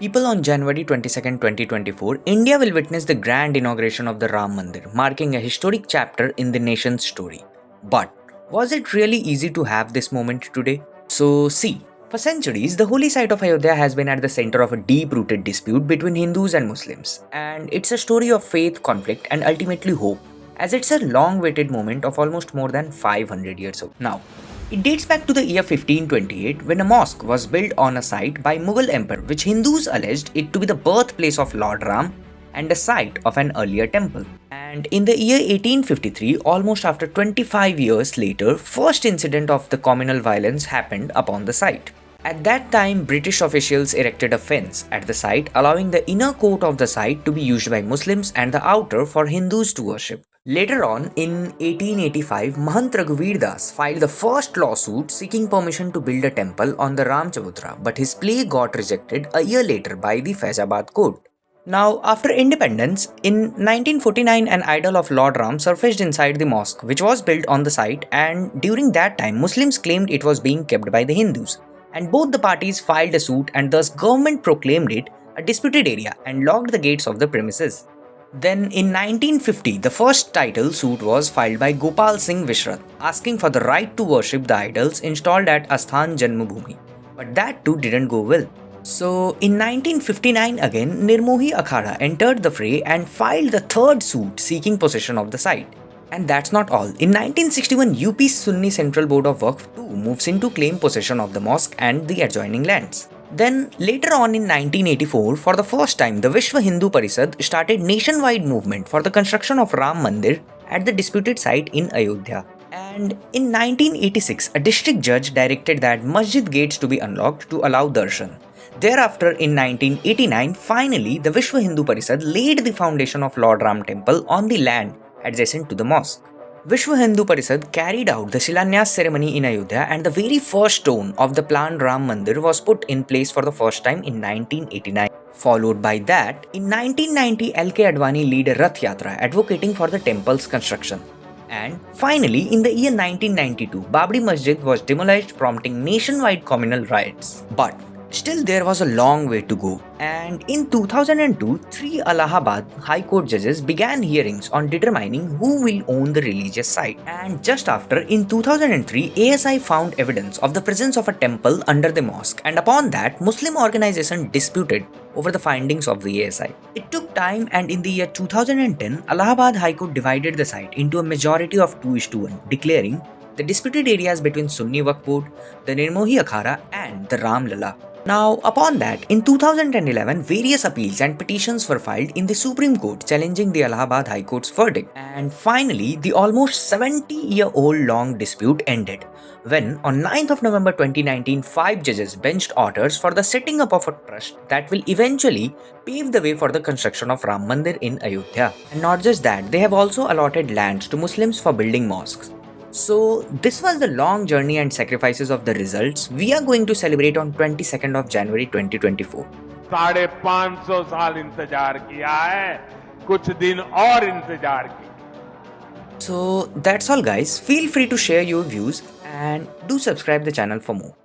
People, on January 22nd, 2024, India will witness the grand inauguration of the Ram Mandir, marking a historic chapter in the nation's story. But was it really easy to have this moment today? So, see, for centuries, the holy site of Ayodhya has been at the center of a deep rooted dispute between Hindus and Muslims, and it's a story of faith, conflict, and ultimately hope, as it's a long waited moment of almost more than 500 years old. Now, it dates back to the year 1528 when a mosque was built on a site by Mughal emperor, which Hindus alleged it to be the birthplace of Lord Ram and a site of an earlier temple. And in the year 1853, almost after 25 years later, first incident of the communal violence happened upon the site. At that time, British officials erected a fence at the site, allowing the inner court of the site to be used by Muslims and the outer for Hindus to worship. Later on, in 1885, Mahant Raghuveer Das filed the first lawsuit seeking permission to build a temple on the Ram Chabutra, but his plea got rejected a year later by the Faizabad court. Now, after independence, in 1949, an idol of Lord Ram surfaced inside the mosque, which was built on the site, and during that time, Muslims claimed it was being kept by the Hindus, and both the parties filed a suit, and thus government proclaimed it a disputed area and locked the gates of the premises. Then in 1950, the first title suit was filed by Gopal Singh Vishrat, asking for the right to worship the idols installed at Asthan Janmabhoomi. But that too didn't go well. So in 1959 again, Nirmohi Akhada entered the fray and filed the third suit seeking possession of the site. And that's not all. In 1961, UP's Sunni Central Board of Waqf too moves in to claim possession of the mosque and the adjoining lands. Then later on in 1984, for the first time, the Vishwa Hindu Parishad started nationwide movement for the construction of Ram Mandir at the disputed site in Ayodhya. And in 1986, a district judge directed that masjid gates to be unlocked to allow darshan. Thereafter, in 1989, finally, the Vishwa Hindu Parishad laid the foundation of Lord Ram temple on the land adjacent to the mosque. Vishwa Hindu Parishad carried out the Shilanyas ceremony in Ayodhya, and the very first stone of the planned Ram Mandir was put in place for the first time in 1989. Followed by that, in 1990, L.K. Advani led a Rath Yatra advocating for the temple's construction. And finally, in the year 1992, Babri Masjid was demolished, prompting nationwide communal riots. But still, there was a long way to go, and in 2002, three Allahabad High Court judges began hearings on determining who will own the religious site. And just after, in 2003, ASI found evidence of the presence of a temple under the mosque, and upon that, Muslim organization disputed over the findings of the ASI. It took time, and in the year 2010, Allahabad High Court divided the site into a majority of 2:1, declaring the disputed areas between Sunni Waqf Board, the Nirmohi Akhara, and the Ram Lalla. Now, upon that, in 2011, various appeals and petitions were filed in the Supreme Court challenging the Allahabad High Court's verdict. And finally, the almost 70-year-old long dispute ended when, on 9th of November 2019, 5 judges benched orders for the setting up of a trust that will eventually pave the way for the construction of Ram Mandir in Ayodhya. And not just that, they have also allotted lands to Muslims for building mosques. So this was the long journey and sacrifices of the results we are going to celebrate on 22nd of January 2024. 550 साल इंतजार किया है, कुछ दिन और इंतजार की. So that's all guys, feel free to share your views and do subscribe the channel for more.